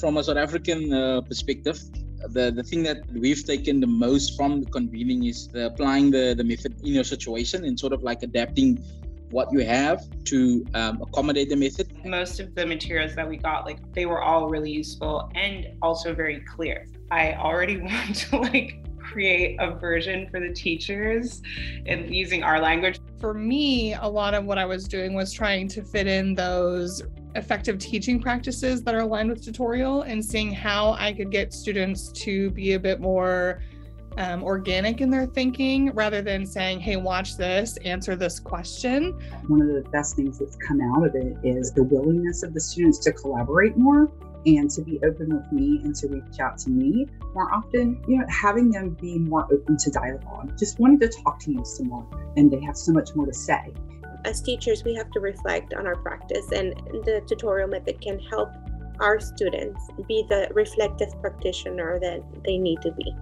from a South African perspective, the thing that we've taken the most from the convening is applying the method in your situation and sort of like adapting what you have to accommodate the method. Most of the materials that we got, they were all really useful and also very clear. I already want to create a version for the teachers and using our language. For me, a lot of what I was doing was trying to fit in those effective teaching practices that are aligned with tutorial and seeing how I could get students to be a bit more organic in their thinking rather than saying, hey, watch this, answer this question. One of the best things that's come out of it is the willingness of the students to collaborate more and to be open with me and to reach out to me more often, having them be more open to dialogue, just wanting to talk to you some more, and they have so much more to say. As teachers, we have to reflect on our practice, and the tutorial method can help our students be the reflective practitioner that they need to be.